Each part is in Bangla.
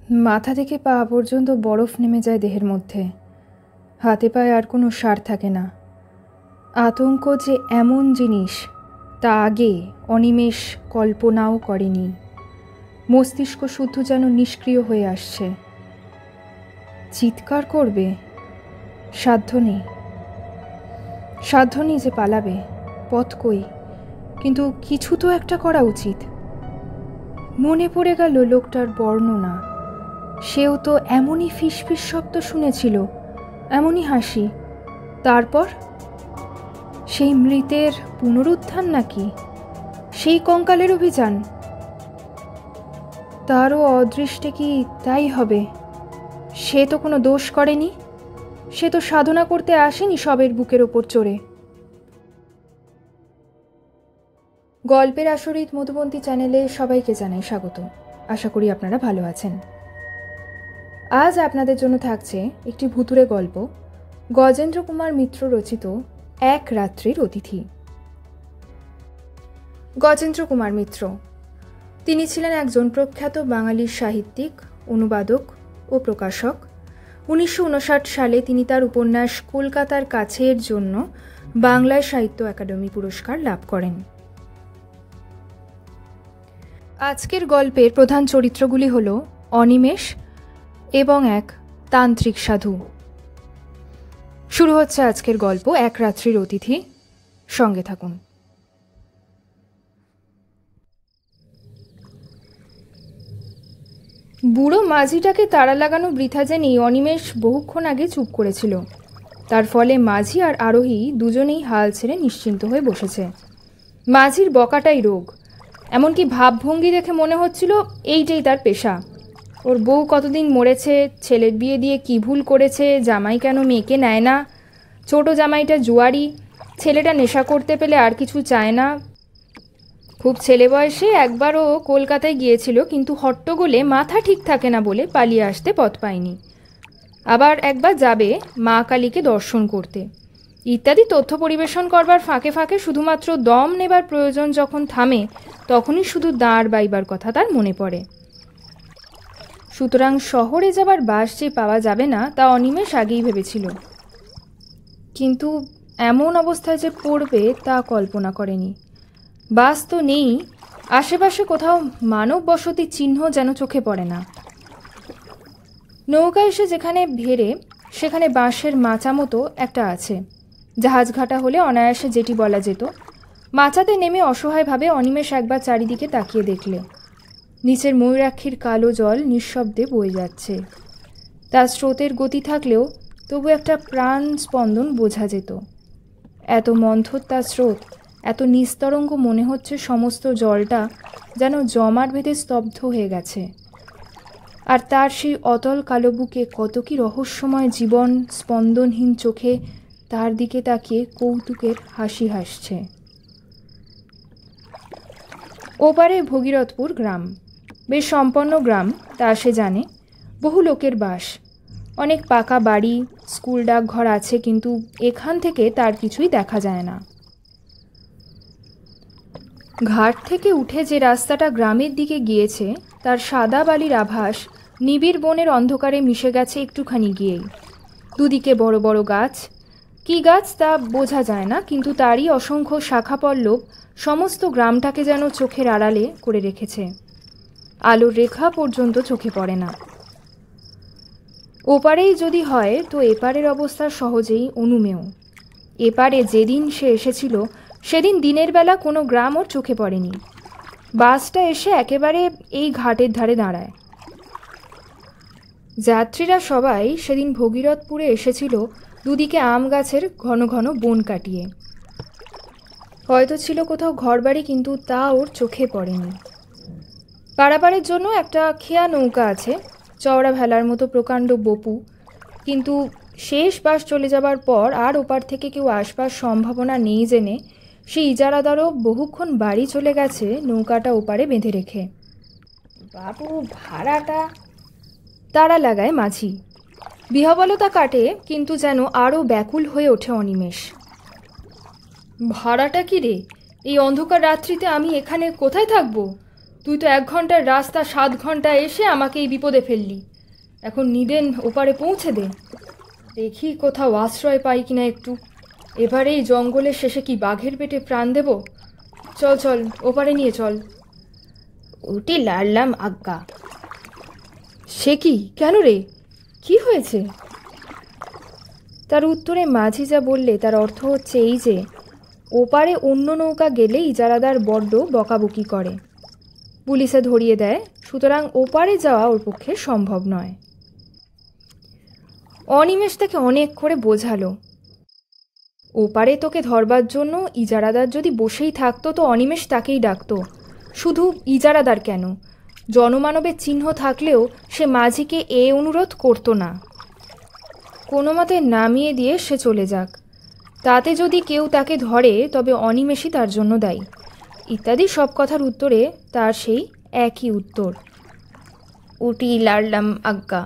মাথা থেকে পা পর্যন্ত বরফ নেমে যায় দেহের মধ্যে। হাতে পায়ে আর কোনো সার থাকে না। আতঙ্ক যে এমন জিনিস তা আগে অনিমেষ কল্পনাও করেনি। মস্তিষ্ক শুদ্ধ যেন নিষ্ক্রিয় হয়ে আসছে। চিৎকার করবে, সাধ্য নেই যে পালাবে। পথ কই, কিন্তু কিছু তো একটা করা উচিত। মনে পড়ে গেল লোকটার বর্ণনা। সেও তো এমনই ফিসফিস শব্দ শুনেছিল, এমনই হাসি। তারপর সেই মৃতের পুনরুত্থান নাকি, সেই কঙ্কালের অভিযান? তারও অদৃষ্টে কি তাই হবে? সে তো কোনো দোষ করেনি, সে তো সাধনা করতে আসেনি সবের বুকের ওপর চড়ে। গল্পের আসরিত মধুবন্তী চ্যানেলে সবাইকে জানাই স্বাগত। আশা করি আপনারা ভালো আছেন। আজ আপনাদের জন্য থাকছে একটি ভুতুড়ে গল্প, গজেন্দ্র কুমার মিত্র রচিত এক রাত্রির অতিথি। গজেন্দ্র কুমার মিত্র, তিনি ছিলেন একজন প্রখ্যাত বাঙালি সাহিত্যিক, অনুবাদক ও প্রকাশক। 1959 সালে তিনি তার উপন্যাস কলকাতার কাছের জন্য বাংলায় সাহিত্য একাডেমি পুরস্কার লাভ করেন। আজকের গল্পের প্রধান চরিত্রগুলি হল অনিমেষ এবং এক তান্ত্রিক সাধু। শুরু হচ্ছে আজকের গল্প এক রাত্রির অতিথি। সঙ্গে থাকুন। বুড়ো মাঝিটাকে তাড়া লাগানো বৃথা জেনেই অনিমেষ বহুক্ষণ আগে চুপ করেছিল। তার ফলে মাঝি আর আরোহী দুজনেই হাল ছেড়ে নিশ্চিন্ত হয়ে বসেছে। মাঝির বকাটাই রোগ, এমনকি ভাবভঙ্গি দেখে মনে হচ্ছিল এইটাই তার পেশা। ওর বউ কতদিন মরেছে, ছেলের বিয়ে দিয়ে কি ভুল করেছে, জামাই কেন মেয়েকে নেয় না, ছোট জামাইটা জুয়ারি, ছেলেটা নেশা করতে পেলে আর কিছু চায় না। খুব ছেলে বয়সে একবারও কলকাতায় গিয়েছিল, কিন্তু হট্টগোলে মাথা ঠিক থাকে না বলে পালিয়ে আসতে পথ পায়নি। আবার একবার যাবে মা কালীকে দর্শন করতে ইত্যাদি তথ্য পরিবেশন করবার ফাঁকে ফাঁকে শুধুমাত্র দম নেবার প্রয়োজন যখন থামে, তখনই শুধু দাঁড় বাইবার কথা তার মনে পড়ে। সুতরাং শহরে যাবার বাস যে পাওয়া যাবে না তা অনিমেষ আগেই ভেবেছিল, কিন্তু এমন অবস্থায় যে পড়বে তা কল্পনা করেনি। বাস তো নেই, আশেপাশে কোথাও মানব বসতির চিহ্ন যেন চোখে পড়ে না। নৌকা এসে যেখানে ভেড়ে সেখানে বাঁশের মাচা মতো একটা আছে। জাহাজঘাটা হলে অনায়াসে যেটি বলা যেত। মাচাতে নেমে অসহায়ভাবে অনিমেষ একবার চারিদিকে তাকিয়ে দেখলে নিচের ময়ূরাক্ষীর কালো জল নিঃশব্দে বয়ে যাচ্ছে। তার স্রোতের গতি থাকলেও তবু একটা প্রাণ স্পন্দন বোঝা যেত। এত মন্থর তার স্রোত, এত নিস্তরঙ্গ, মনে হচ্ছে সমস্ত জলটা যেন জমাট বেঁধে স্তব্ধ হয়ে গেছে। আর তার সেই অতল কালো বুকে কত কি রহস্যময় জীবন স্পন্দনহীন চোখে তার দিকে তাকিয়ে কৌতুকের হাসি হাসছে। ওপারে ভগীরথপুর গ্রাম, বেশ সম্পন্ন গ্রাম তা সে জানে। বহু লোকের বাস, অনেক পাকা বাড়ি, স্কুল ডাকঘর আছে, কিন্তু এখান থেকে তার কিছুই দেখা যায় না। ঘাট থেকে উঠে যে রাস্তাটা গ্রামের দিকে গিয়েছে তার সাদা বালির আভাস নিবিড় বনের অন্ধকারে মিশে গেছে একটুখানি গিয়েই। দুদিকে বড় বড় গাছ, কি গাছ তা বোঝা যায় না, কিন্তু তারই অসংখ্য শাখা পল্লব সমস্ত গ্রামটাকে যেন চোখের আড়ালে করে রেখেছে। আলোর রেখা পর্যন্ত চোখে পড়ে না। ওপারেই যদি হয় তো এপারের অবস্থা সহজেই অনুমেয়। এপারে যেদিন সে এসেছিল সেদিন দিনের বেলা কোনো গ্রাম ওর চোখে পড়েনি। বাসটা এসে একেবারে এই ঘাটের ধারে দাঁড়ায়। যাত্রীরা সবাই সেদিন ভগীরথপুরে এসেছিল দুদিকে আম গাছের ঘন ঘন বন কাটিয়ে। হয়তো ছিল কোথাও ঘরবাড়ি, কিন্তু তা ওর চোখে পড়েনি। পারাপারের জন্য একটা খেয়া নৌকা আছে, চওড়া ভেলার মতো প্রকাণ্ড বপু, কিন্তু শেষ বাস চলে যাবার পর আর ওপার থেকে কেউ আসবার সম্ভাবনা নেই জেনে সেই ইজারাদারও বহুক্ষণ বাড়ি চলে গেছে নৌকাটা ওপারে বেঁধে রেখে। বাবু ভাড়াটা? তাড়া লাগায় মাঝি। বিহবলতা কাটে, কিন্তু যেন আরও ব্যাকুল হয়ে ওঠে অনিমেষ। ভাড়াটা কি রে? এই অন্ধকার রাত্রিতে আমি এখানে কোথায় থাকবো? তুই তো 1 ঘন্টার রাস্তা 7 ঘন্টা এসে আমাকে এই বিপদে ফেললি। এখন নিদেন ওপারে পৌঁছে দে, দেখি কোথাও আশ্রয় পাই কিনা একটু। এবারে এই জঙ্গলের শেষে কি বাঘের পেটে প্রাণ দেব? চল চল, ওপারে নিয়ে চল। উটি লাড়লাম আজ্ঞা। সে কি? কেন রে, কি হয়েছে? তার উত্তরে মাঝি যা বললে তার অর্থ হচ্ছে এই যে ওপারে অন্য নৌকা গেলে ইজারাদার বড্ড বকাবকি করে, পুলিশে ধরিয়ে দেয়, সুতরাং ওপারে যাওয়া ওর পক্ষে সম্ভব নয়। অনিমেষ তাকে অনেক করে বোঝালো, ওপারে তোকে ধরবার জন্য ইজারাদার যদি বসেই থাকতো তো অনিমেষ তাকেই ডাকতো। শুধু ইজারাদার কেন, জনমানবের চিহ্ন থাকলেও সে মাঝিকে এ অনুরোধ করতো না। কোনো মতে নামিয়ে দিয়ে সে চলে যাক, তাতে যদি কেউ তাকে ধরে তবে অনিমেষই তার জন্য দায়ী, ইত্যাদি সব কথার উত্তরে তার সেই একই উত্তর, উটি লাড়লাম আজ্ঞা।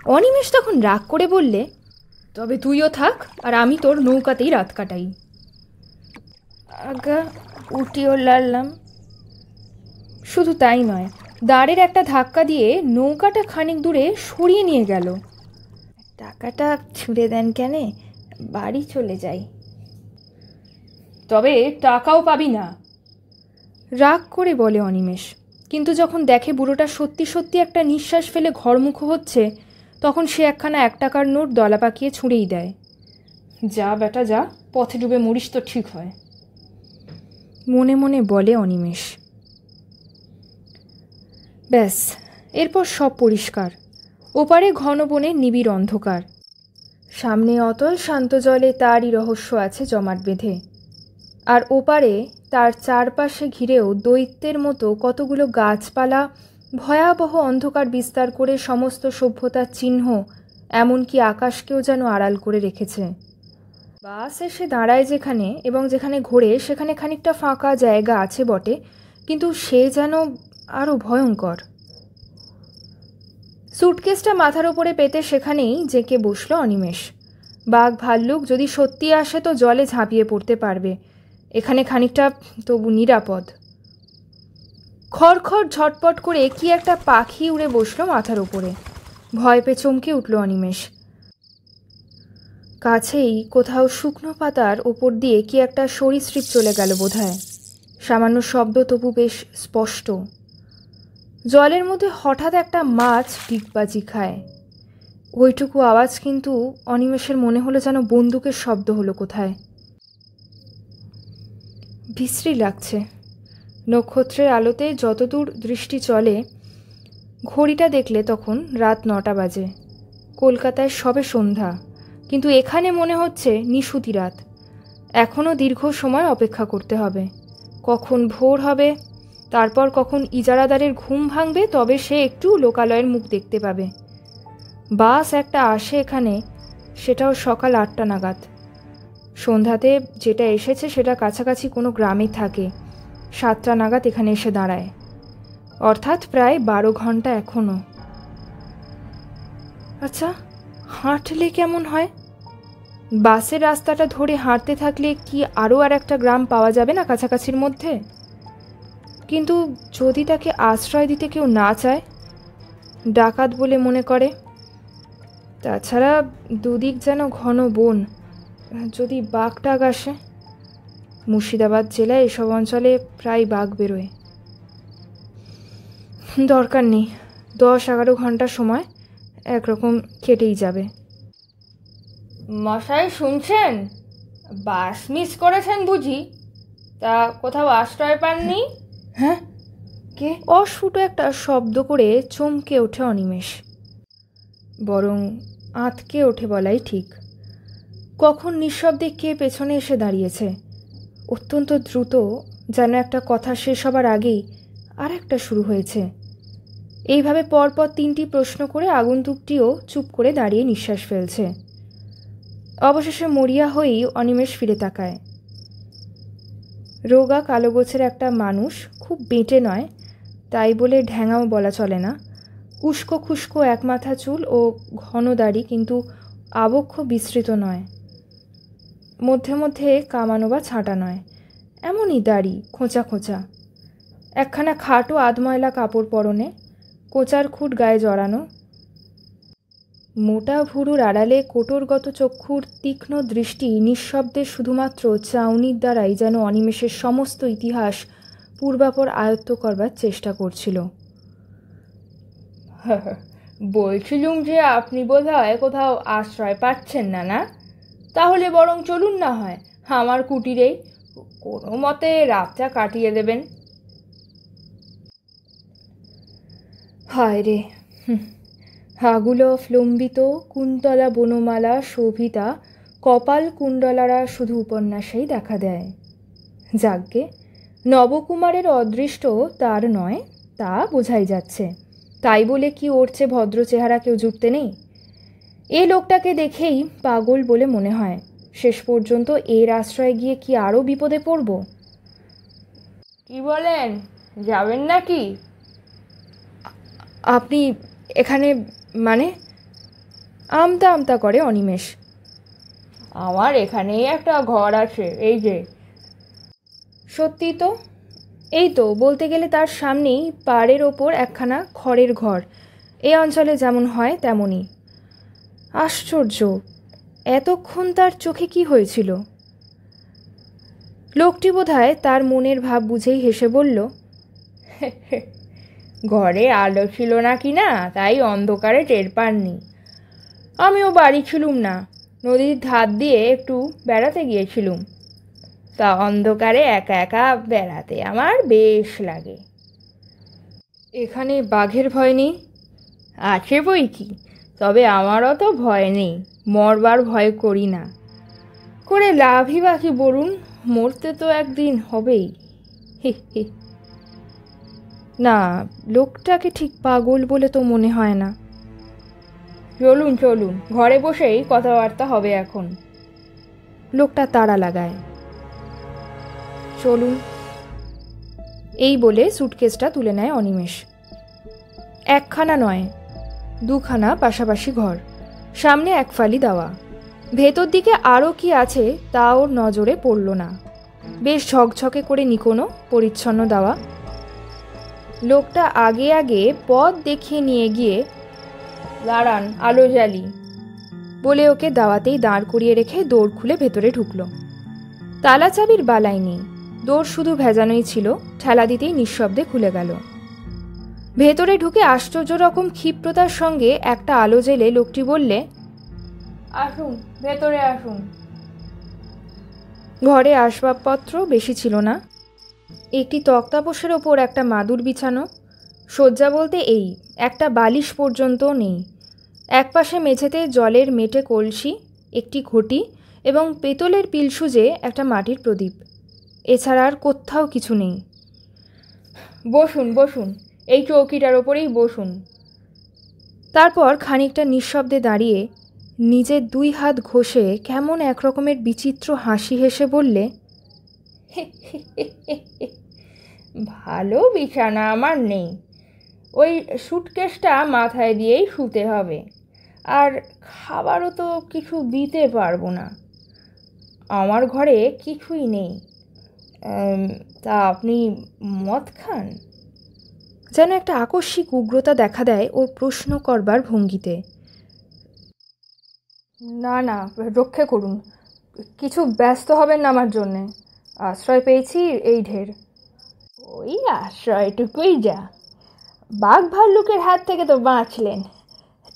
অনিমেষ তখন রাগ করে বললে, তবে তুইও থাক আর আমি তোর নৌকাতেই রাত কাটাই। আজ্ঞা, উটিও লাড়লাম। শুধু তাই নয়, দাঁড়ের একটা ধাক্কা দিয়ে নৌকাটা খানিক দূরে সরিয়ে নিয়ে গেল। টাকাটা ছুঁড়ে দেন কেনে, বাড়ি চলে যাই। তবে টাকাও পাবি না, রাগ করে বলে অনিমেষ। কিন্তু যখন দেখে বুড়োটা সত্যি সত্যি একটা নিঃশ্বাস ফেলে ঘরমুখ হচ্ছে, তখন সে একখানা 1 টাকার নোট দলা পাকিয়ে ছুঁড়েই দেয়। যা বেটা যা, পথে ডুবে মরিস তো ঠিক হয়, মনে মনে বলে অনিমেষ। ব্যাস, এরপর সব পরিষ্কার। ওপারে ঘন বনের নিবিড় অন্ধকার, সামনে অতল শান্ত জলে তারই রহস্য আছে জমাট বেঁধে, আর ওপারে তার চারপাশে ঘিরেও দৈত্যের মতো কতগুলো গাছপালা ভয়াবহ অন্ধকার বিস্তার করে সমস্ত সভ্যতার চিহ্ন, এমনকি আকাশকেও যেন আড়াল করে রেখেছে। বাস এসে দাঁড়ায় যেখানে এবং যেখানে ঘোরে সেখানে খানিকটা ফাঁকা জায়গা আছে বটে, কিন্তু সে যেন আরও ভয়ঙ্কর। সুটকেসটা মাথার ওপরে পেতে সেখানেই জেঁকে বসল অনিমেষ। বাঘ ভাল্লুক যদি সত্যি আসে তো জলে ঝাঁপিয়ে পড়তে পারবে, এখানে খানিকটা তবু নিরাপদ। খড়খড় ঝটপট করে কি একটা পাখি উড়ে বসলো মাথার ওপরে। ভয় পেয়ে চমকে উঠল অনিমেষ। কাছেই কোথাও শুকনো পাতার ওপর দিয়ে কি একটা সরীসৃপ চলে গেল বোধহয়, সামান্য শব্দ তবু বেশ স্পষ্ট। জলের মধ্যে হঠাৎ একটা মাছ ডিগবাজি খায়, ওইটুকু আওয়াজ কিন্তু অনিমেষের মনে হলো যেন বন্দুকের শব্দ হলো কোথায়। বিশ্রী লাগছে। নক্ষত্রের আলোতে যতদূর দৃষ্টি চলে, ঘড়িটা দেখলে তখন রাত 9টা বাজে। কলকাতায় সবে সন্ধ্যা, কিন্তু এখানে মনে হচ্ছে নিশুতি রাত। এখনও দীর্ঘ সময় অপেক্ষা করতে হবে, কখন ভোর হবে, তারপর কখন ইজারাদারের ঘুম ভাঙবে, তবে সে একটু লোকালয়ের মুখ দেখতে পাবে। বাস একটা আসে এখানে, সেটাও সকাল 8টা নাগাদ। সন্ধ্যাতে যেটা এসেছে সেটা কাছাকাছি কোনো গ্রামে থাকে, 7টা নাগাদ এখানে এসে দাঁড়ায়, অর্থাৎ প্রায় 12 ঘন্টা এখনও। আচ্ছা, হাঁটলে কেমন হয়? বাসের রাস্তাটা ধরে হাঁটতে থাকলে কি আরও আর একটা গ্রাম পাওয়া যাবে না কাছাকাছির মধ্যে? কিন্তু যদি তাকে আশ্রয় দিতে কেউ না চায়, ডাকাত বলে মনে করে, তাছাড়া দুদিক যেন ঘন বন, যদি বাঘ টাঘ আসে। মুর্শিদাবাদ জেলায় এসব অঞ্চলে প্রায় বাঘ বেরোয়। দরকার নেই, 10-11 ঘন্টা সময় একরকম কেটেই যাবে। মশাই শুনছেন? বাস মিস করেছেন বুঝি? তা কোথাও আশ্রয় পাননি? হ্যাঁ, কে? অস্ফুট একটা শব্দ করে চমকে ওঠে অনিমেষ, বরং আঁতকে ওঠে বলাই ঠিক। কখন নিঃশব্দে কে পেছনে এসে দাঁড়িয়েছে, অত্যন্ত দ্রুত, যেন একটা কথা শেষ হবার আগেই আর একটা শুরু হয়েছে। এইভাবে পরপর 3টি প্রশ্ন করে আগন্তুকটিও চুপ করে দাঁড়িয়ে নিঃশ্বাস ফেলছে। অবশেষে মরিয়া হয়েই অনিমেষ ফিরে তাকায়। রোগা কালো গোছের একটা মানুষ, খুব বেঁটে নয়, তাই বলে ঢ্যাঙাও বলা চলে না, উস্কো খুস্কো এক মাথা চুল ও ঘন দাড়ি, কিন্তু আবক্ষ বিস্তৃত নয়, মধ্যে মধ্যে কামানো বা ছাঁটা নয়, এমনই দাড়ি খোঁচা খোঁচা। একখানা খাটো আধময়লা কাপড় পরনে, কোচার খুঁট গায়ে জড়ানো। মোটা ভুরুর আড়ালে কোটরগত চক্ষুর তীক্ষ্ণ দৃষ্টি নিঃশব্দে শুধুমাত্র চাউনির দ্বারাই যেন অনিমেষের সমস্ত ইতিহাস পূর্বাপর আয়ত্ত করবার চেষ্টা করছিল। বলছিলুম যে আপনি বোধহয় কোথাও আশ্রয় পাচ্ছেন না, না? তাহলে বরং চলুন না হয় আমার কুটিরেই, কোনো মতে রাতটা কাটিয়ে দেবেন। হায় রে, হাগুলো ফ্লম্বিত কুন্তলা বনমালা শোভিতা কপাল কুণ্ডলারা শুধু উপন্যাসেই দেখা দেয়। যাজ্ঞে, নবকুমারের অদৃষ্ট তার নয়, তা বোঝাই যাচ্ছে। তাই বলে কি ওর চেয়ে ভদ্র চেহারা কেউ জুটতে নেই? এ লোকটাকে দেখেই পাগল বলে মনে হয়। শেষ পর্যন্ত এর আশ্রয়ে গিয়ে কি আরও বিপদে পড়ব? কি বলেন, যাবেন নাকি? আপনি এখানে মানে? আমতা আমতা করে অনিমেষ। আমার এখানেই একটা ঘর আছে, এই যে। সত্যি তো, এই তো, বলতে গেলে তার সামনেই পাড়ের ওপর একখানা খড়ের ঘর। এই অঞ্চলে যেমন হয় তেমনই। আশ্চর্য, এতক্ষণ তার চোখে কি হয়েছিল? লোকটি বোধহয় তার মনের ভাব বুঝেই হেসে বলল, ঘরে আলো ছিল না কি না, তাই অন্ধকারে টের পাননি। আমিও বাড়ি ছিলুম না, নদীর ধার দিয়ে একটু বেড়াতে গিয়েছিলুম। তা অন্ধকারে একা একা বেড়াতে আমার বেশ লাগে। এখানে বাঘের ভয় নেই? আছে বই কি, তবে আমারও তো ভয় নেই, মরবার ভয় করি না। করে লাভই বাকি বলুন, মরতে তো একদিন হবেই। না, লোকটাকে ঠিক পাগল বলে তো মনে হয় না। চলুন চলুন, ঘরে বসেই কথাবার্তা হবে এখন। লোকটা তাড়া লাগায়। চলুন, এই বলে সুটকেসটা তুলে নেয় অনিমেষ। একখানা নয়, দুখানা পাশাপাশি ঘর, সামনে এক ফালি দেওয়া। ভেতর দিকে আরও কি আছে তা ওর নজরে পড়ল না। বেশ ঝকঝকে করে নিকোনো, পরিচ্ছন্ন দেওয়া। লোকটা আগে আগে পথ দেখিয়ে নিয়ে গিয়ে, দাঁড়ান, আলো জ্বালি বলে ওকে দাওয়াতেই দাঁড় করিয়ে রেখে দৌড় খুলে ভেতরে ঢুকলো। তালা চাবির বালাই নেই, দৌড় শুধু ভেজানোই ছিল, ঠেলা দিতেই নিঃশব্দে খুলে গেল। ভেতরে ঢুকে আশ্চর্য রকম ক্ষিপ্রতার সঙ্গে একটা আলো জ্বেলে লোকটি বললে, আসুন, ভেতরে আসুন। ঘরে আসবাবপত্র বেশি ছিল না। একটি তক্তাপোশের ওপর একটা মাদুর বিছানো, শয্যা বলতে এই, একটা বালিশ পর্যন্ত নেই। একপাশে মেঝেতে জলের মেটে কলসি, একটি ঘটি এবং পেতলের পিলসুজে একটা মাটির প্রদীপ। এছাড়া আর কোথাও কিছু নেই। বসুন বসুন, এই চৌকিটার ওপরেই বসুন। তারপর খানিকটা নিঃশব্দে দাঁড়িয়ে নিজের দুই হাত ঘষে কেমন একরকমের বিচিত্র হাসি হেসে বললে, ভালো বিছানা আমার নেই, ওই সুটকেসটা মাথায় দিয়েই শুতে হবে, আর খাবারও তো কিছু দিতে পারবো না, আমার ঘরে কিছুই নেই। তা আপনি মদ খান? যেন একটা আকস্মিক উগ্রতা দেখা দেয় ওর প্রশ্ন করবার ভঙ্গিতে। না না, রক্ষে করুন, কিছু ব্যস্ত হবেন না আমার জন্যে, আশ্রয় পেয়েছি এই ঢের। ওই আশ্রয়টুকুই যা, বাঘ ভাল্লুকের হাত থেকে তো বাঁচলেন,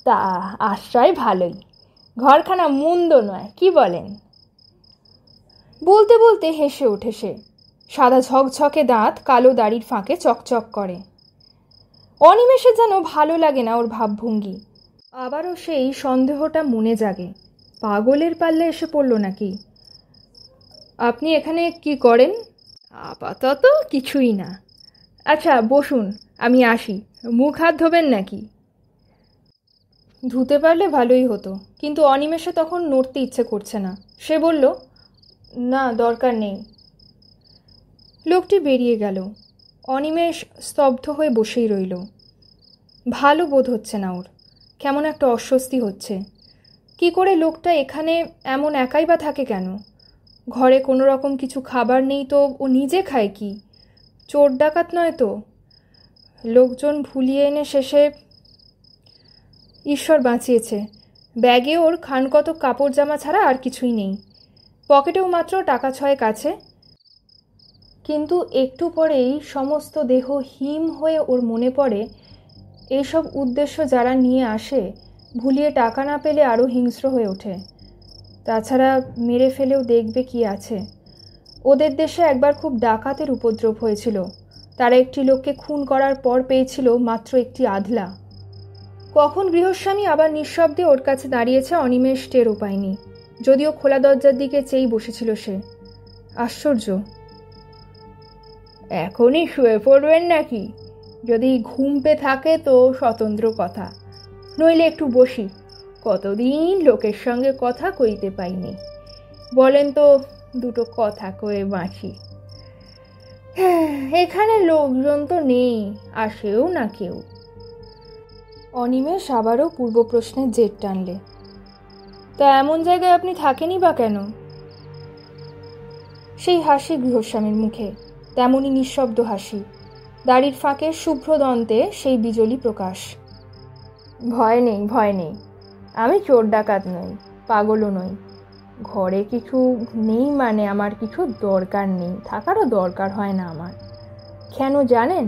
তা আশ্রয় ভালোই, ঘরখানা মন্দ নয়, কি বলেন? বলতে বলতে হেসে ওঠে সে। সাদা ঝকঝকে দাঁত কালো দাড়ির ফাঁকে চকচক করে। অনিমেষে যেন ভালো লাগে না ওর ভাবভঙ্গি। আবারও সেই সন্দেহটা মনে জাগে, পাগলের পাল্লে এসে পড়ল নাকি? আপনি এখানে কি করেন? আপাতত কিছুই না। আচ্ছা বসুন, আমি আসি, মুখ হাত ধোবেন নাকি? ধুতে পারলে ভালোই হতো, কিন্তু অনিমেষে তখন নড়তে ইচ্ছে করছে না। সে বলল, না, দরকার নেই। লোকটি বেরিয়ে গেল। অনিমেষ স্তব্ধ হয়ে বসেই রইল। ভালো বোধ হচ্ছে না ওর, কেমন একটা অস্বস্তি হচ্ছে। কি করে লোকটা এখানে এমন একাই বা থাকে কেন? ঘরে কোনো রকম কিছু খাবার নেই তো ও নিজে খায় কি? চোর ডাকাত নয় তো? লোকজন ভুলিয়ে এনে শেষে ঈশ্বর বাঁচিয়েছে। ব্যাগে ওর খানকতক কাপড় জামা ছাড়া আর কিছুই নেই। পকেটেও মাত্র টাকা 6 আছে। কিন্তু একটু পরেই সমস্ত দেহ হিম হয়ে ওর মনে পড়ে এইসব উদ্দেশ্য যারা নিয়ে আসে ভুলিয়ে টাকা না পেলে আরও হিংস্র হয়ে ওঠে। তাছাড়া মেরে ফেলেও দেখবে কি আছে। ওদের দেশে একবার খুব ডাকাতের উপদ্রব হয়েছিল। তারা একটি লোককে খুন করার পর পেয়েছিল মাত্র একটি আধলা। কখন গৃহস্বামী আবার নিঃশব্দে ওর কাছে দাঁড়িয়েছে অনিমেষ টেরও পায়নি, যদিও খোলা দরজার দিকে চেয়েই বসেছিল সে। আশ্চর্য। এখনই শুয়ে পড়বেন নাকি? যদি ঘুম পেয়ে থাকে তো স্বতন্ত্র কথা, নইলে একটু বসি। কতদিন লোকের সঙ্গে কথা কইতে পাইনি। বলেন তো দুটো কথা কয়ে বাঁচি। এখানে লোকজন তো নেই, আসেও না কেউ। অনিমেষ আবারও পূর্ব প্রশ্নের জেদ টানলে। তা এমন জায়গায় আপনি থাকেনই বা কেন? সেই হাসি গৃহস্বামীর মুখে, তেমনই নিঃশব্দ হাসি। দাড়ির ফাঁকে শুভ্র দন্তে সেই বিজলি প্রকাশ। ভয় নেই, ভয় নেই। আমি চোর ডাকাত নই, পাগলও নই। ঘরে কিছু নেই মানে আমার কিছু দরকার নেই, থাকারও দরকার হয় না আমার। কেন জানেন?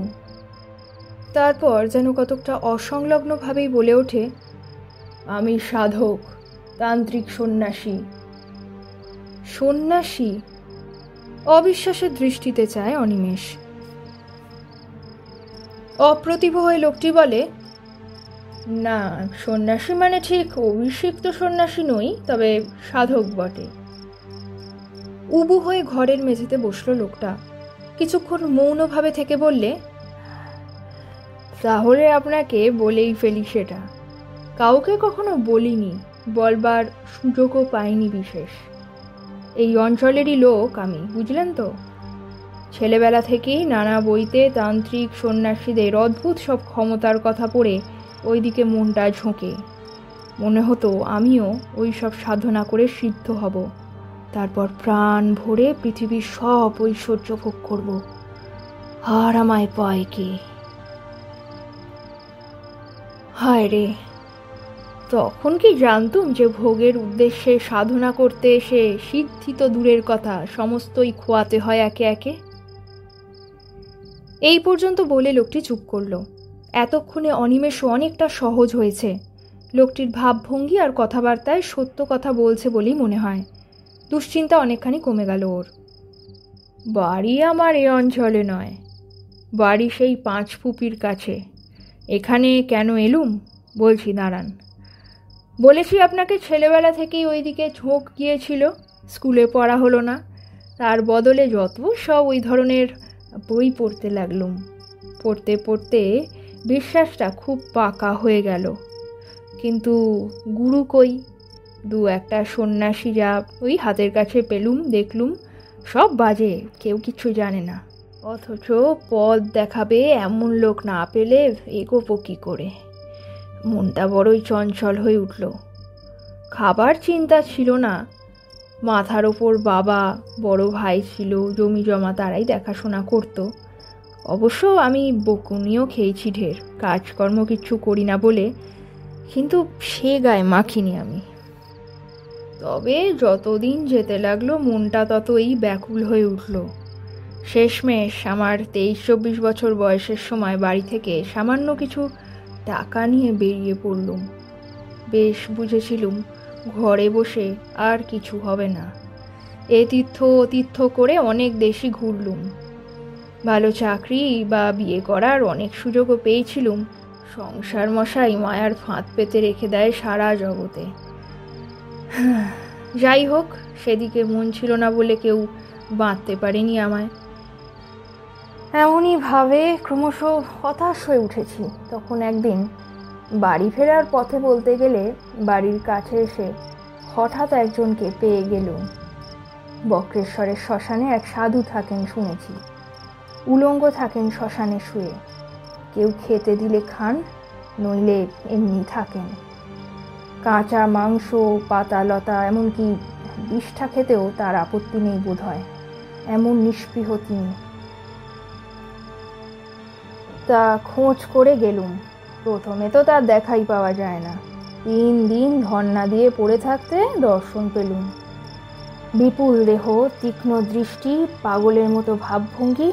তারপর যেন কতকটা অসংলগ্নভাবেই বলে ওঠে, আমি সাধক, তান্ত্রিক সন্ন্যাসী। সন্ন্যাসী? অবিশ্বাসের দৃষ্টিতে চায় অনিমেষ। অপ্রতিভ হয়ে লোকটি বলে, না, সন্ন্যাসী মানে ঠিক অভিষিক্ত সন্ন্যাসী নই, তবে সাধক বটে। উবু হয়ে ঘরের মেঝেতে বসলো লোকটা। কিছুক্ষণ মৌনভাবে থেকে বললে, তাহলে আপনাকে বলেই ফেলি সেটা। কাউকে কখনো বলিনি, বলবার সুযোগও পাইনি বিশেষ। এই অঞ্চলেরই লোক আমি, বুঝলেন তো? ছেলেবেলা থেকেই নানা বইতে তান্ত্রিক সন্ন্যাসীদের অদ্ভুত সব ক্ষমতার কথা পড়ে ওইদিকে মনটা ঝোঁকে। মনে হতো আমিও ওই সব সাধনা করে সিদ্ধ হব, তারপর প্রাণ ভরে পৃথিবীর সব ঐশ্বর্য ভোগ করব। আর আমায় পায় কে? হায় রে, তখন কি জানতুম যে ভোগের উদ্দেশ্যে সাধনা করতে এসে সিদ্ধি তো দূরের কথা, সমস্তই খোয়াতে হয় একে একে। এই পর্যন্ত বলে লোকটি চুপ করল। এতক্ষণে অনিমেষও অনেকটা সহজ হয়েছে। লোকটির ভাবভঙ্গি আর কথাবার্তায় সত্য কথা বলছে বলেই মনে হয়। দুশ্চিন্তা অনেকখানি কমে গেল ওর। বাড়ি আমার এ অঞ্চলে নয়, বাড়ি সেই 5 ফুপির কাছে। এখানে কেন এলুম বলছি, দাঁড়ান। বলেছি আপনাকে ছেলেবেলা থেকেই ওইদিকে ঝোঁক গিয়েছিল, স্কুলে পড়া হলো না। তার বদলে যত সব ওই ধরনের বই পড়তে লাগলুম। পড়তে পড়তে বিশ্বাসটা খুব পাকা হয়ে গেল। কিন্তু গুরু কই? 2-1টা সন্ন্যাসী যা ওই হাতের কাছে পেলুম, দেখলুম সব বাজে, কেউ কিছু জানে না। অথচ পথ দেখাবে এমন লোক না পেলে এগোবো কি করে? মনটা বড়ই চঞ্চল হয়ে উঠল। খাবার চিন্তা ছিল না। মাথার ওপর বাবা, বড় ভাই ছিল, জমি জমা তারাই দেখাশোনা করত। অবশ্য আমি বকুনিও খেয়েছি ঢের, কাজকর্ম কিচ্ছু করি না বলে, কিন্তু সে গায়ে মাখিনি আমি। তবে যতদিন যেতে লাগলো মনটা ততই ব্যাকুল হয়ে উঠল। শেষমেশ আমার 23-24 বছর বয়সের সময় বাড়ি থেকে সামান্য কিছু টাকা নিয়ে বেরিয়ে পড়লুম। বেশ বুঝেছিলুম ঘরে বসে আর কিছু হবে না। এ তীর্থ ও তীর্থ করে অনেক দেশই ঘুরলুম। ভালো চাকরি বা বিয়ে করার অনেক সুযোগও পেয়েছিলুম। সংসার মশাই মায়ার ফাঁদ পেতে রেখে দেয় সারা জগতে। যাই হোক, সেদিকে মন ছিল না বলে কেউ বাঁধতে পারেনি আমায়। এমনই ভাবে ক্রমশ হতাশ হয়ে উঠেছি। তখন একদিন বাড়ি ফেরার পথে বলতে গেলে বাড়ির কাছে এসে হঠাৎ একজনকে পেয়ে গেলুম। বক্রেশ্বরের শ্মশানে এক সাধু থাকেন শুনেছি। উলঙ্গ থাকেন শ্মশানে শুয়ে। কেউ খেতে দিলে খান, নইলে এমনি থাকেন। কাঁচা মাংস, পাতা লতা, এমনকি বিষ্ঠা খেতেও তার আপত্তি নেই বোধ হয়, এমন নিষ্পৃহ তিনি। তা খোঁজ করে গেলুম। প্রথমে তো তার দেখাই পাওয়া যায় না। 3 দিন ধর্না দিয়ে পড়ে থাকতে দর্শন পেলুম। বিপুল দেহ, তীক্ষ্ণ দৃষ্টি, পাগলের মতো ভাবভঙ্গি,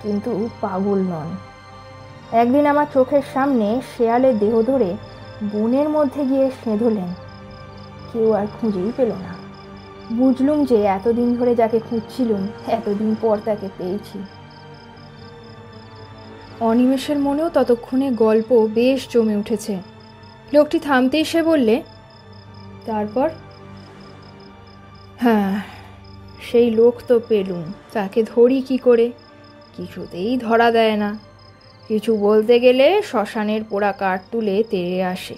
কিন্তু পাগল নন। একদিন আমার চোখের সামনে শেয়ালের দেহ ধরে বনের মধ্যে গিয়ে সেঁধলেন। কেউ আর খুঁজেই পেল না। বুঝলুম যে এতদিন ধরে যাকে খুঁজছিলুম, এতদিন পর তাকে পেয়েছি। অনিমেষের মনেও ততক্ষণে গল্প বেশ জমে উঠেছে। লোকটি থামতেই সে বললে, তারপর? হ্যাঁ, সেই লোক তো পেলুম, তাকে ধরি কি করে? কিছুতেই ধরা দেয় না। কিছু বলতে গেলে শ্মশানের পোড়া কাঠ তুলে তেড়ে আসে।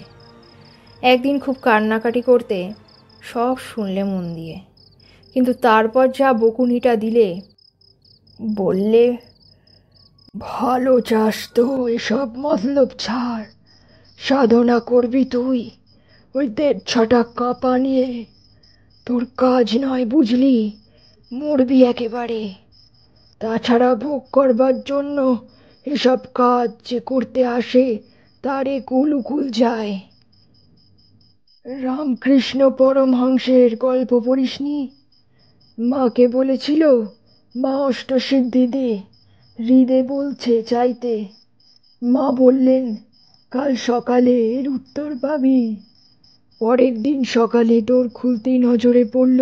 একদিন খুব কান্নাকাটি করতে সব শুনলে মন দিয়ে, কিন্তু তারপর যা বকুনিটা দিলে, বললে, ভালো চাস তো এসব মতলব ছাড়, সাধনা করবি তুই ওই 1.5 টাকা নিয়ে, তোর কাজ নয় বুঝলি, মরবি একেবারে। তাছাড়া ভোগ করবার জন্য এসব কাজ যে করতে আসে তারে কুল যায়। রামকৃষ্ণ পরমহংসের গল্প পড়িসনি? মাকে বলেছিল, মা অষ্টসিদ্ধি দে, হৃদে বলছে চাইতে। মা বললেন, কাল সকালে এর উত্তর পাবি। পরের দিন সকালে তোর খুলতেই নজরে পড়ল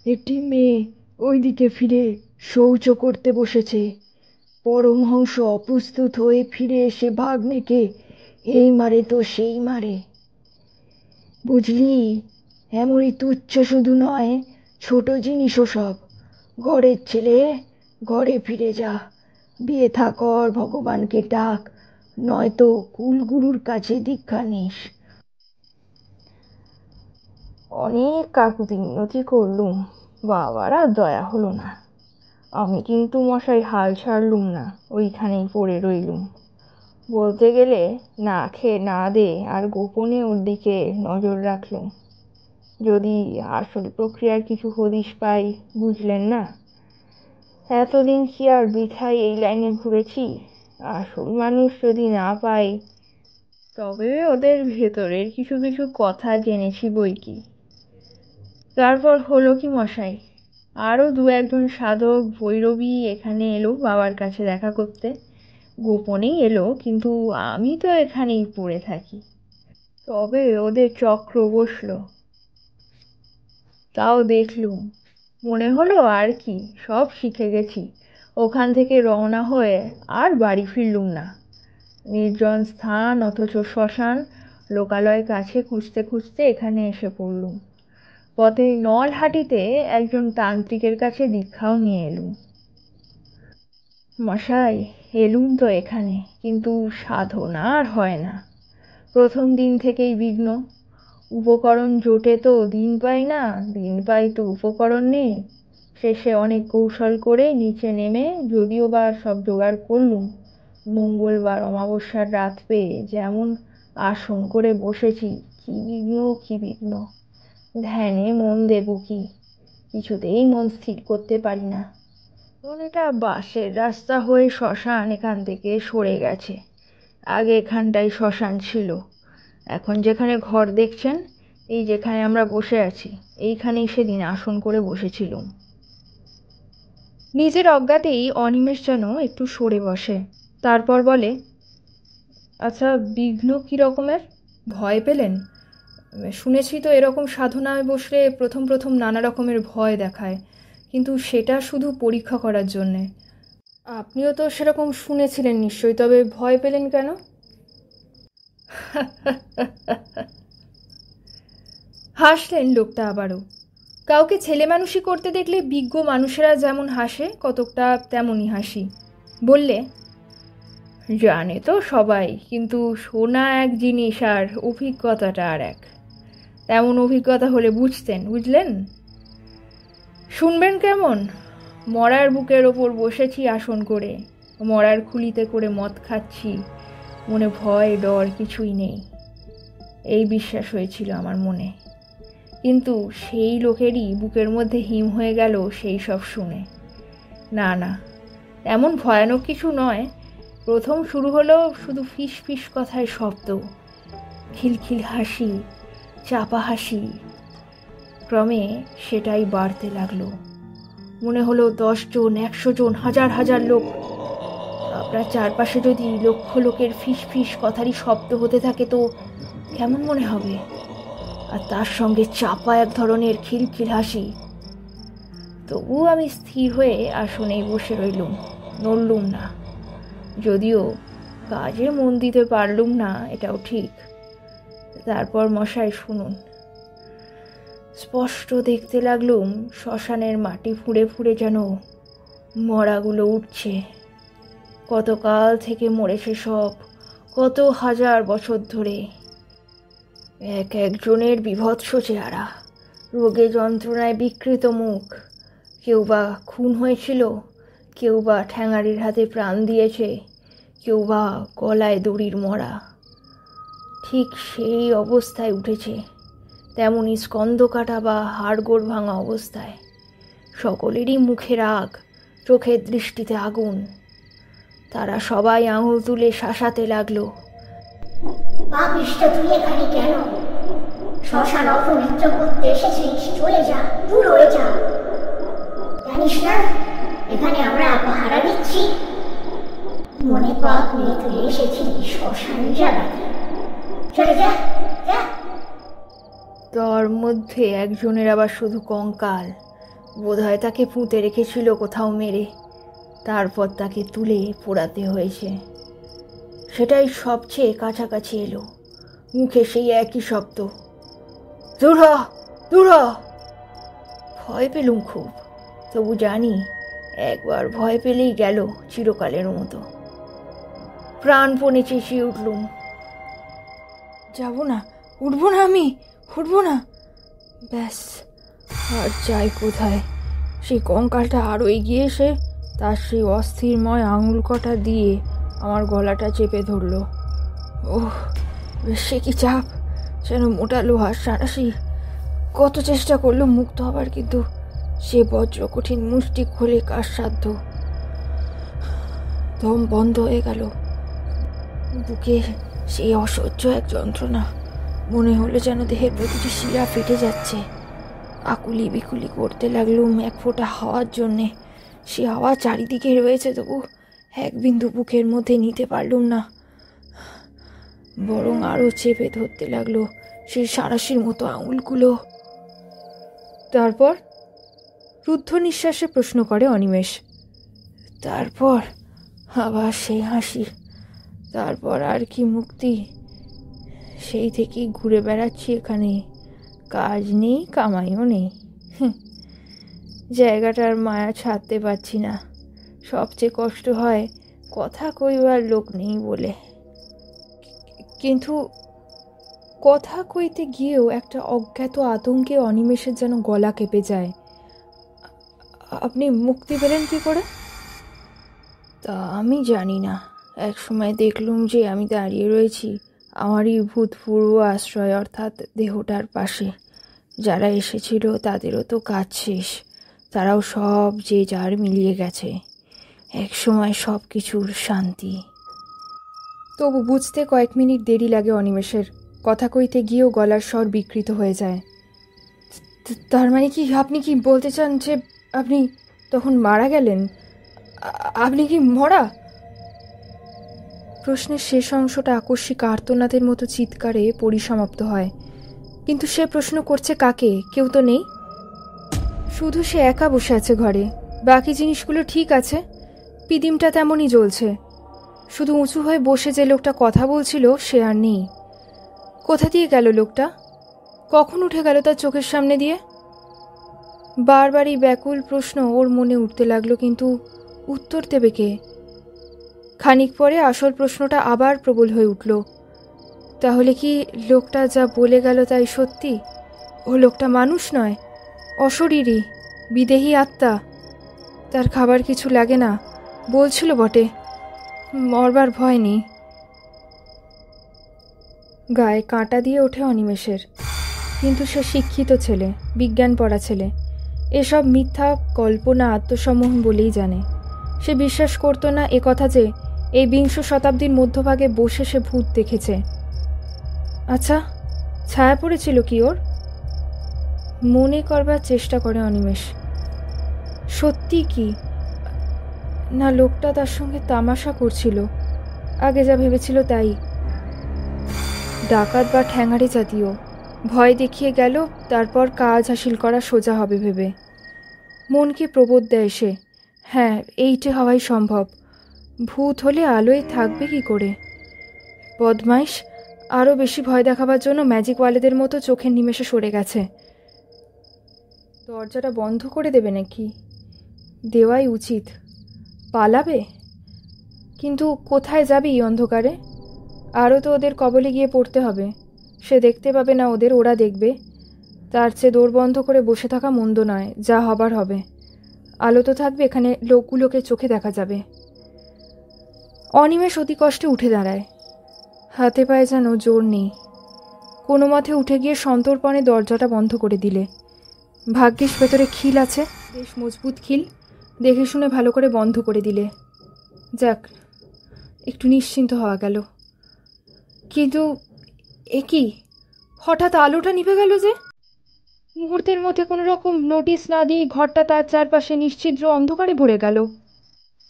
একটি মেয়ে ওইদিকে ফিরে শৌচ করতে বসেছে। পরমহংস অপ্রস্তুত হয়ে ফিরে এসে ভাগ্নেকে এই মারে তো সেই মারে। বুঝলি, এমনই তুচ্ছ শুধু নয়, ছোট জিনিসও সব। ঘরের ছেলে, ঘরে ফিরে যা, বিয়ে থা কর, ভগবানকে ডাক, নয়তো কুলগুরুর কাছে দীক্ষা নিস। অনেক কাকুতি মিনতি করলুম, বাবার আর দয়া হলো না। আমি কিন্তু মশাই হাল ছাড়লুম না, ওইখানেই পড়ে রইলুম। বলতে গেলে না খেয়ে না দে আর গোপনে ওর দিকে নজর রাখলুম, যদি আসল প্রক্রিয়ার কিছু হদিশ পাই। বুঝলেন না, এতদিন কি আর বৃথাই এই লাইনে ঘুরেছি? আসল মানুষ যদি না পাই, তবে ওদের ভেতরের কিছু কিছু কথা জেনেছি বই কি। তারপর হলো কি মশাই, আরও 2-1 সাধক ভৈরবী এখানে এলো বাবার কাছে দেখা করতে। গোপনেই এলো, কিন্তু আমি তো এখানেই পড়ে থাকি। তবে ওদের চক্র বসলো, তাও দেখলুম। মনে হলো আর কি, সব শিখে গেছি। ওখান থেকে রওনা হয়ে আর বাড়ি ফিরলুম না। নির্জন স্থান অথচ শ্মশান, লোকালয় কাছে খুঁজতে খুঁজতে এখানে এসে পড়লুম। পথে নলহাটিতে একজন তান্ত্রিকের কাছে দীক্ষাও নিয়ে এলুম। মশাই, এলুম তো এখানে, কিন্তু সাধনা আর হয় না। প্রথম দিন থেকেই বিঘ্ন। উপকরণ জোটে তো দিন পাই না, দিন পাই তো উপকরণ নেই। শেষে অনেক কৌশল করে নিচে নেমে যদিও বা সব জোগাড় করলুম, মঙ্গলবার অমাবস্যার রাত পেয়ে যেমন আসন করে বসেছি, কি বিঘ্ন কি বিঘ্ন। ধ্যানে মন দেব কি, কিছুতেই মন স্থির করতে পারি না। এটা বাসের রাস্তা হয়ে শ্মশান এখান থেকে সরে গেছে। আগে এখানটাই শ্মশান ছিল। এখন যেখানে ঘর দেখছেন, এই যেখানে আমরা বসে আছি, এইখানেই সেদিন আসন করে বসেছিলুম। নিজের অজ্ঞাতেই অনিমেষ যেন একটু সরে বসে, তারপর বলে, আচ্ছা, বিঘ্ন কি রকমের? ভয় পেলেন? শুনেছি তো এরকম সাধনায় বসলে প্রথম প্রথম নানা রকমের ভয় দেখায়, কিন্তু সেটা শুধু পরীক্ষা করার জন্যে। আপনিও তো সেরকম শুনেছিলেন নিশ্চয়ই, তবে ভয় পেলেন কেন? হাসলেন লোকটা আবারও। কাউকে ছেলে মানুষই করতে দেখলে বিজ্ঞ মানুষেরা যেমন হাসে, কতকটা তেমনই হাসি। বললে, জানে তো সবাই, কিন্তু শোনা এক জিনিস আর অভিজ্ঞতাটা আর এক। তেমন অভিজ্ঞতা হলে বুঝতেন, বুঝলেন? শুনবেন কেমন? মরার বুকের ওপর বসেছি আসন করে, মরার খুলিতে করে মদ খাচ্ছি, মনে ভয় ডর কিছুই নেই, এই বিশ্বাস হয়েছিল আমার মনে। কিন্তু সেই লোকেরই বুকের মধ্যে হিম হয়ে গেল সেই সব শুনে। না না, এমন ভয়ানক কিছু নয়, প্রথম শুরু হলো শুধু ফিস ফিস কথায় শব্দ, খিলখিল হাসি, চাপা হাসি। ক্রমে সেটাই বাড়তে লাগলো। মনে হলো 10 জন, 100 জন, হাজার হাজার লোক। আপনার চারপাশে যদি লক্ষ লোকের ফিস ফিস কথারই শব্দ হতে থাকে তো কেমন মনে হবে? আর তার সঙ্গে চাপা এক ধরনের খিলখিল হাসি। তবুও আমি স্থির হয়ে আসনেই বসে রইলুম, নড়লুম না। যদিও কাজে মন দিতে পারলুম না, এটাও ঠিক। তারপর মশাই শুনুন। স্পষ্ট দেখতে লাগলুম শ্মশানের মাটি ফুঁড়ে ফুঁড়ে যেন মরাগুলো উঠছে। কতকাল থেকে মরেছে সব, কত হাজার বছর ধরে। এক একজনের বিভৎস চেহারা, রোগে যন্ত্রণায় বিকৃত মুখ। কেউ বা খুন হয়েছিল, কেউ বা ঠ্যাঙারির হাতে প্রাণ দিয়েছে, কেউ বা গলায় দড়ির মরা। ঠিক সেই অবস্থায় উঠেছে, তেমনি স্কন্দ কাটা বা হাড়গোড় ভাঙা অবস্থায়। সকলেরই মুখে রাগ, চোখের দৃষ্টিতে আগুন। তারা সবাই আঙুল তুলে শাসাতে লাগলো। পাপিষ্ঠ, তুই এখানে কেন? শ্মশান অপবিত্র করতে এসেছিস? চলে যা, দূর হয়ে যা। জানিস না এখানে আমরা পাহারা দিচ্ছি? মনে পাপ নিয়ে তুই এসেছিস শ্মশান জ্বালাতে। চলে যা, যা। তার মধ্যে একজনের আবার শুধু কঙ্কাল। বোধহয় তাকে পুঁতে রেখেছিল কোথাও মেরে, তারপর তাকে তুলে পোড়াতে হয়েছে। সেটাই সবচেয়ে কাছাকাছি এলো। মুখে সেই একই শব্দ, দূর হ, দূর হ। ভয় পেলুম খুব, তবু জানি একবার ভয় পেলেই গেল চিরকালের মতো। প্রাণপণে চেঁচিয়ে উঠলুম, যাব না, উঠবো না, আমি উঠবো না। ব্যাস, আর যাই কোথায়? সেই কঙ্কালটা আরও এগিয়ে এসে তার সেই অস্থিরময় আঙুল কটা দিয়ে আমার গলাটা চেপে ধরল। ওহ, সে কি চাপ! যেন মোটা লোহার সাঁড়াশি। কত চেষ্টা করলো মুক্ত হবার, কিন্তু সে বজ্র কঠিন মুষ্টি খোলে কার সাধ্য। দম বন্ধ হয়ে গেল। বুকে সেই অসহ্য এক যন্ত্রণা। মনে হলো যেন দেহের প্রতিটি শিরা ফেটে যাচ্ছে। আকুলি বিকুলি করতে লাগলুম এক ফোঁটা হাওয়ার জন্যে। সে হাওয়া চারিদিকে রয়েছে, তবু এক বিন্দু বুকের মধ্যে নিতে পারলুম না। বরং আরও চেপে ধরতে লাগলো সেই সাঁড়াশির মতো আঙুলগুলো। তারপর রুদ্ধ নিঃশ্বাসে প্রশ্ন করে অনিমেষ। তারপর আবার সেই হাসি। তারপর আর কি মুক্তি? সেই থেকেই ঘুরে বেড়াচ্ছি এখানে। কাজ নেই, কামাইও নেই। জায়গাটার মায়া ছাড়তে পারছি না। সবচেয়ে কষ্ট হয় কথা কইবার লোক নেই বলে। কিন্তু কথা কইতে গিয়েও একটা অজ্ঞাত আতঙ্কে অনিমেষের যেন গলা কেঁপে যায়। আপনি মুক্তি পেলেন কি করে? তা আমি জানি না। এক সময় দেখলুম যে আমি দাঁড়িয়ে রয়েছি আমারই ভূতপূর্ব আশ্রয়, অর্থাৎ দেহটার পাশে। যারা এসেছিল তাদেরও তো কাজ শেষ, তারাও সব যে যার মিলিয়ে গেছে। এক সময় সব কিছুর শান্তি। তবু বুঝতে কয়েক মিনিট দেরি লাগে অনিমেষের। কথা কইতে গিয়েও গলার স্বর বিকৃত হয়ে যায়। তার মানে কি আপনি কি বলতে চান যে আপনি তখন মারা গেলেন? আপনি কি মরা? প্রশ্নের শেষ অংশটা আকস্মিক আর্তনাদের মতো চিৎকারে পরিসমাপ্ত হয়। কিন্তু সে প্রশ্ন করছে কাকে? কেউ তো নেই। শুধু সে একা বসে আছে ঘরে। বাকি জিনিসগুলো ঠিক আছে, পিদিমটা তেমনই জ্বলছে। শুধু উঁচু হয়ে বসে যে লোকটা কথা বলছিল সে আর নেই। কোথা দিয়ে গেল লোকটা? কখন উঠে গেল তার চোখের সামনে দিয়ে? বারবারই ব্যাকুল প্রশ্ন ওর মনে উঠতে লাগলো, কিন্তু উত্তর দেবে কে? খানিক পরে আসল প্রশ্নটা আবার প্রবল হয়ে উঠল। তাহলে কি লোকটা যা বলে গেল তাই সত্যি? ও লোকটা মানুষ নয়, অশরীরী, বিদেহী আত্মা। তার খাবার কিছু লাগে না বলছিল বটে, মরবার ভয় নেই। গায়ে কাঁটা দিয়ে ওঠে অনিমেষের। কিন্তু সে শিক্ষিত ছেলে, বিজ্ঞান পড়া ছেলে। এসব মিথ্যা কল্পনা আত্মসম্মোহন বলেই জানে। সে বিশ্বাস করত না একথা যে এই 20 শতাব্দীর মধ্যভাগে বসে সে ভূত দেখেছে। আচ্ছা, ছায়া পড়েছিল কি ওর? মনে করবার চেষ্টা করে অনিমেষ। সত্যি কি না লোকটা তার সঙ্গে তামাশা করছিল, আগে যা ভেবেছিল তাই। ডাকাত বা ঠ্যাঙাড়ি জাতীয়, ভয় দেখিয়ে গেল, তারপর কাজ হাসিল করা সোজা হবে ভেবে। মনকে প্রবোধ দেয় সে, হ্যাঁ এইটে হওয়াই সম্ভব। ভূত হলে আলোয় থাকবে কি করে? বদমাইশ আরও বেশি ভয় দেখাবার জন্য ম্যাজিক ওয়ালেদের মতো চোখের নিমেষে সরে গেছে। দরজাটা বন্ধ করে দেবে নাকি? দেওয়াই উচিত। পালাবে? কিন্তু কোথায় যাবে এই অন্ধকারে? আরও তো ওদের কবলে গিয়ে পড়তে হবে। সে দেখতে পাবে না ওদের, ওরা দেখবে। তার চেয়ে দৌড় বন্ধ করে বসে থাকা মন্দ নয়, যা হবার হবে। আলো তো থাকবে, এখানে লোকগুলোকে চোখে দেখা যাবে। অনিমেষ অতি কষ্টে উঠে দাঁড়ায়। হাতে পায়ে যেন জোর নেই। কোনো মতে উঠে গিয়ে সন্তর্পণে দরজাটা বন্ধ করে দিলে। ভাগ্যিস ভেতরে খিল আছে, বেশ মজবুত খিল। দেখে শুনে ভালো করে বন্ধ করে দিলে। যাক, একটু নিশ্চিন্ত হওয়া গেল। কিন্তু এ কি, হঠাৎ আলোটা নিভে গেল যে? মুহূর্তের মধ্যে কোনো রকম নোটিশ না দিয়ে ঘরটা তার চারপাশে নিশ্ছিদ্র অন্ধকারে ভরে গেল।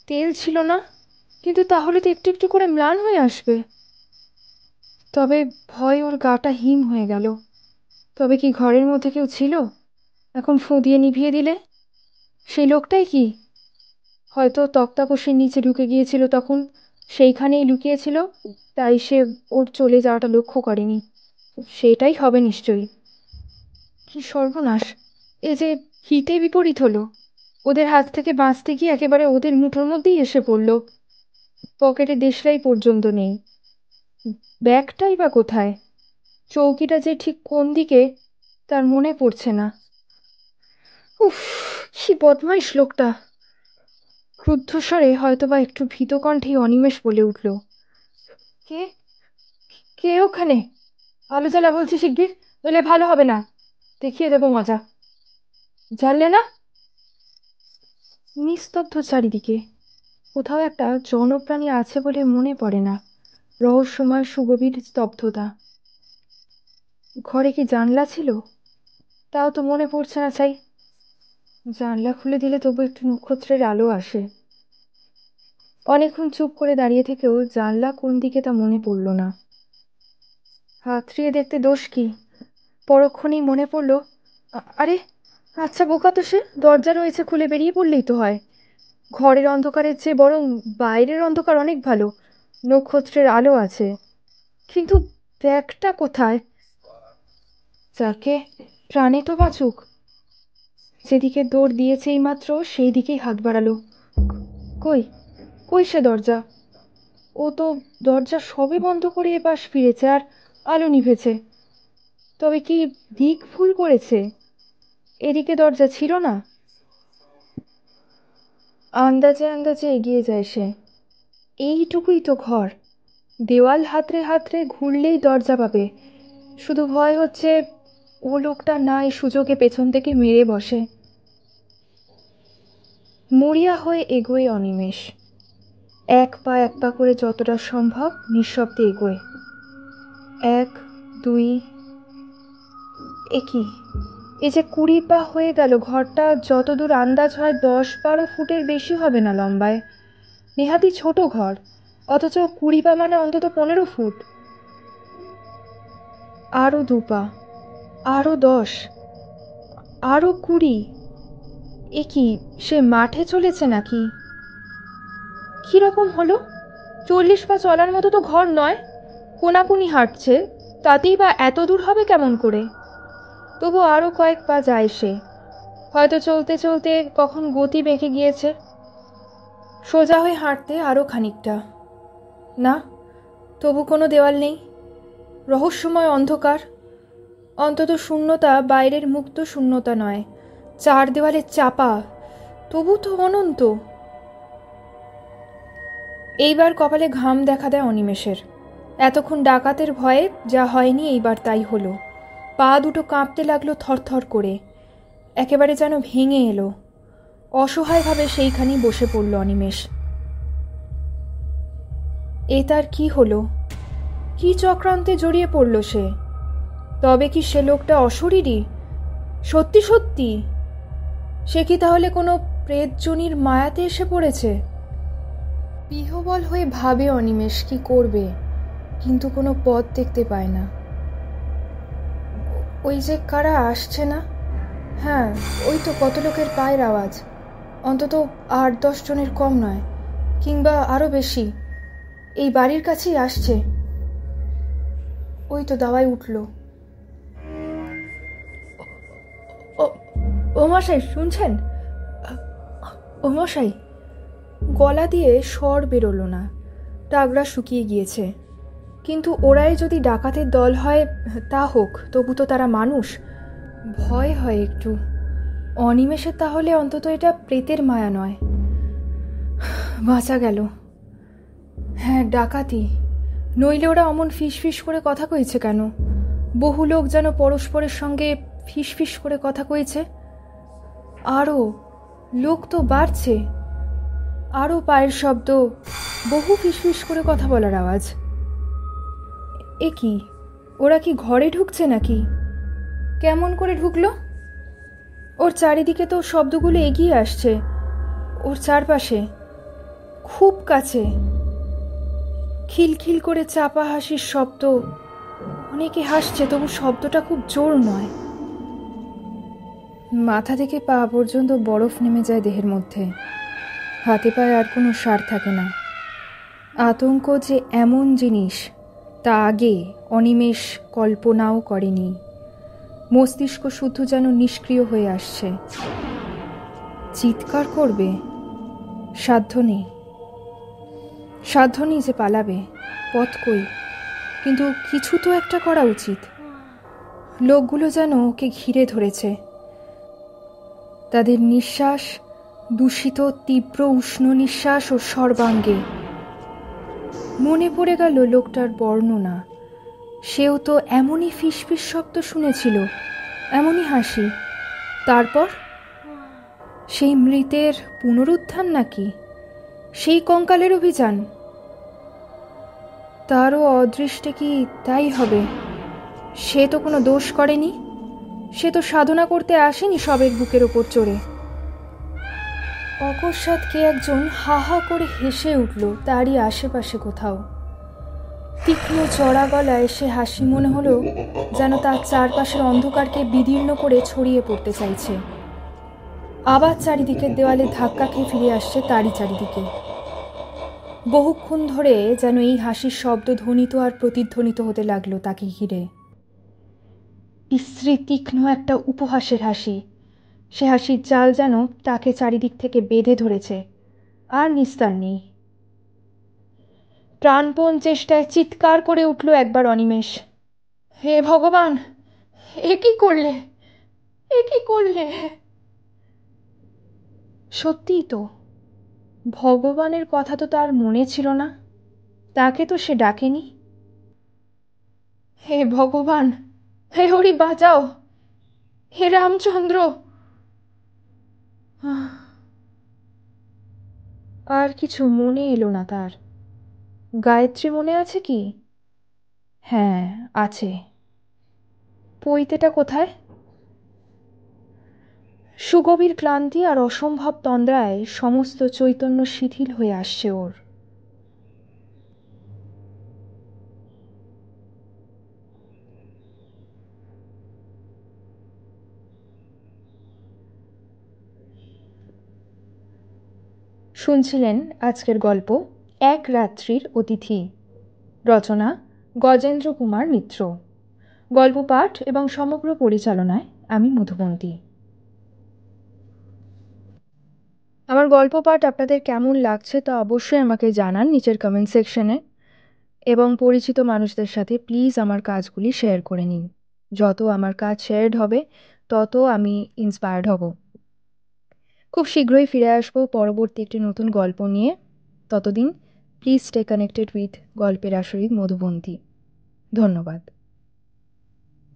তেল ছিল না, কিন্তু তাহলে তো একটু একটু করে ম্লান হয়ে আসবে। তবে ভয় ওর গাটা হিম হয়ে গেল। তবে কি ঘরের মধ্যে কেউ ছিল? এখন ফু দিয়ে নিভিয়ে দিলে? সেই লোকটাই কি? হয়তো তক্তাপোষের নিচে ঢুকে গিয়েছিল, তখন সেইখানেই লুকিয়েছিল, তাই সে ওর চলে যাওয়াটা লক্ষ্য করেনি। সেটাই হবে নিশ্চয়ই। কি সর্বনাশ! এ যে হিতে বিপরীত হলো। ওদের হাত থেকে বাঁচতে গিয়ে একেবারে ওদের মুঠোর মধ্যেই এসে পড়ল। পকেটে দেশলাই পর্যন্ত নেই। ব্যাগটাই বা কোথায়? চৌকিটা যে ঠিক কোন দিকে তার মনে পড়ছে না। উফ, কি বদমাইশ লোকটা! ক্রুদ্ধস্বরে হয়তোবা একটু ভীত কণ্ঠেই অনিমেষ বলে উঠল, কে কে ওখানে? আলো জ্বালা বলছি শিগগির, নইলে ভালো হবে না। দেখিয়ে দেবো মজা। জানলে না? নিস্তব্ধ চারিদিকে। কোথাও একটা জনপ্রাণী আছে বলে মনে পড়ে না। রহস্যময় সুগভীর স্তব্ধতা। ঘরে কি জানলা ছিল? তাও তো মনে পড়ছে না। চাই জানলা খুলে দিলে তবু একটু নক্ষত্রের আলো আসে। অনেকক্ষণ চুপ করে দাঁড়িয়ে থেকেও জানলা কোন দিকে তা মনে পড়ল না। হাতড়িয়ে দেখতে দোষ কি? পরক্ষণেই মনে পড়ল, আরে আচ্ছা বোকা তো সে, দরজা রয়েছে, খুলে বেরিয়ে পড়লেই তো হয়। ঘরের অন্ধকারের চেয়ে বরং বাইরের অন্ধকার অনেক ভালো, নক্ষত্রের আলো আছে। কিন্তু ব্যাগটা কোথায়? যাকে প্রাণে তো বাঁচুক। যেদিকে দৌড় দিয়েছে এইমাত্র সেই দিকেই হাত বাড়ালো। কই কই সে দরজা? ও তো দরজা সবে বন্ধ করে এপাশ ফিরেছে, আর আলো নিভেছে। তবে কি দিক ভুল করেছে? এদিকে দরজা ছিল না? আন্দাজে আন্দাজে এগিয়ে যায় সে। এইটুকুই তো ঘর, দেওয়াল হাতড়ে হাতড়ে ঘুরলেই দরজা পাবে। শুধু ভয় হচ্ছে ও লোকটা না এই সুযোগে পেছন থেকে মেরে বসে। মরিয়া হয়ে এগোয় অনিমেষ। এক পা করে যতটা সম্ভব নিঃশব্দে এগোয়। 1, 2, এ কি, এ যে 20 পা হয়ে গেল। ঘরটা যতদূর আন্দাজ হয় 10-12 ফুটের বেশি হবে না লম্বায়। নেহাতি ছোট ঘর, অথচ 20 পা মানে অন্তত 15 ফুট। আরও 2 পা, আরও 10, আরও 20। এ কি, সে মাঠে চলেছে নাকি? কিরকম হলো? 40 পা চলার মতো তো ঘর নয়। কোনাকুনি হাঁটছে, তাতেই বা এত দূর হবে কেমন করে? তবু আরও কয়েক পা যায় সে। হয়তো চলতে চলতে কখন গতি বেঁকে গিয়েছে। সোজা হয়ে হাঁটতে আরও খানিকটা। না, তবু কোনো দেওয়াল নেই। রহস্যময় অন্ধকার। অন্তত শূন্যতা বাইরের মুক্ত শূন্যতা নয়, 4 দেওয়ালের চাপা, তবু তো অনন্ত। এইবার কপালে ঘাম দেখা দেয় অনিমেষের। এতক্ষণ ডাকাতের ভয়ে যা হয়নি এইবার তাই হলো। পা দুটো কাঁপতে লাগলো থরথর করে, একেবারে যেন ভেঙে এলো। অসহায়ভাবে সেইখানেই বসে পড়ল অনিমেষ। এ তার কি হলো? কি চক্রান্তে জড়িয়ে পড়ল সে? তবে কি সে লোকটা অশরীরী? সত্যি সত্যি সে কি তাহলে কোনো প্রেতজনির মায়াতে এসে পড়েছে? বিহ্বল হয়ে ভাবে অনিমেষ কি করবে, কিন্তু কোনো পথ দেখতে পায় না। ওই যে কারা আসছে না? হ্যাঁ, ওই তো কত লোকের পায়ের আওয়াজ, অন্তত 8-10 জনের কম নয়, কিংবা আরো বেশি। এই বাড়ির কাছেই আসছে। ওই তো দাওয়ায় উঠল। ও মশাই, শুনছেন? ও মশাই। গলা দিয়ে স্বর বেরোলো না, টাগরা শুকিয়ে গিয়েছে। কিন্তু ওরাই যদি ডাকাতের দল হয় তা হোক, তবু তো তারা মানুষ। ভয় হয় একটু। অনিমেষের তাহলে অন্তত এটা প্রেতের মায়া নয়। বাঁচা গেল। হ্যাঁ, ডাকাতি। নইলে ওরা অমন ফিসফিস করে কথা কইছে কেন? বহু লোক যেন পরস্পরের সঙ্গে ফিসফিস করে কথা কইছে। আরও লোক তো বাড়ছে, আরও পায়ের শব্দ, বহু ফিসফিস করে কথা বলার আওয়াজ। এ কি, ওরা কি ঘরে ঢুকছে নাকি? কেমন করে ঢুকলো? ওর চারিদিকে তো শব্দগুলো এগিয়ে আসছে, ওর চারপাশে, খুব কাছে। খিলখিল করে চাপা হাসির শব্দ। অনেকে হাসছে, তবু শব্দটা খুব জোর নয়। মাথা থেকে পা পর্যন্ত বরফ নেমে যায় দেহের মধ্যে। হাতে পায়ে আর কোনো সার থাকে না। আতঙ্ক যে এমন জিনিস তা আগে অনিমেষ কল্পনাও করেনি। মস্তিষ্ক শুদ্ধ যেন নিষ্ক্রিয় হয়ে আসছে। চিৎকার করবে, সাধ্য নেই। সাধ্য নেই যে পালাবে, পথ কই। কিন্তু কিছু তো একটা করা উচিত। লোকগুলো যেন ওকে ঘিরে ধরেছে। তাদের নিঃশ্বাস, দূষিত তীব্র উষ্ণ নিঃশ্বাস ও সর্বাঙ্গে। মনে পড়ে গেল লোকটার বর্ণনা। সেও তো এমনই ফিসফিস শব্দ শুনেছিল, এমনই হাসি। তারপর সেই মৃতের পুনরুত্থান নাকি? সেই কঙ্কালের অভিযান? তারও অদৃষ্টে কি তাই হবে? সে তো কোনো দোষ করেনি। সে তো সাধনা করতে আসেনি সবের বুকের ওপর চড়ে। অকস্মাৎ কে একজন হা হা করে হেসে উঠল তারই আশেপাশে কোথাও। তীক্ষ্ণ চড়া গলায় সে হাসি মনে হলো যেন তার চারপাশের অন্ধকারকে বিদীর্ণ করে ছড়িয়ে পড়তে চাইছে। আবার চারিদিকের দেওয়ালে ধাক্কা খেয়ে ফিরে আসছে তারই চারিদিকে। বহুক্ষণ ধরে যেন এই হাসির শব্দ ধ্বনিত আর প্রতিধ্বনিত হতে লাগলো তাকে ঘিরে। বিশ্রী তীক্ষ্ণ একটা উপহাসের হাসি। সে হাসির জাল যেন তাকে চারিদিক থেকে বেঁধে ধরেছে, আর নিস্তার নেই। প্রাণপণ চেষ্টায় চিৎকার করে উঠল একবার অনিমেষ। হে ভগবান, এ কি করলে, এ কি করলে? সত্যিই তো, ভগবানের কথা তো তার মনে ছিল না। তাকে তো সে ডাকেনি। হে ভগবান, হে হরি বাঁচাও, হে রামচন্দ্র। আর কিছু মনে এলো না তার। গায়ত্রী মনে আছে কি? হ্যাঁ, আছে। পৈতেটা কোথায়? সুগভীর ক্লান্তি আর অসম্ভব তন্দ্রায় সমস্ত চৈতন্য শিথিল হয়ে আসছে ওর। শুনছিলেন আজকের গল্প এক রাত্রির অতিথি। রচনা গজেন্দ্র কুমার মিত্র। গল্প পাঠ এবং সমগ্র পরিচালনায় আমি মধুবন্তী। আমার গল্প পাঠ আপনাদের কেমন লাগছে তা অবশ্যই আমাকে জানান নিচের কমেন্ট সেকশনে, এবং পরিচিত মানুষদের সাথে প্লিজ আমার কাজগুলি শেয়ার করে নিন। যত আমার কাজ শেয়ারড হবে তত আমি ইন্সপায়ার্ড হব। খুব শীঘ্রই ফিরে আসবো পরবর্তী একটি নতুন গল্প নিয়ে। ততদিন প্লিজ স্টে কানেক্টেড উইথ গল্পের আসরিক মধুবন্তী। ধন্যবাদ।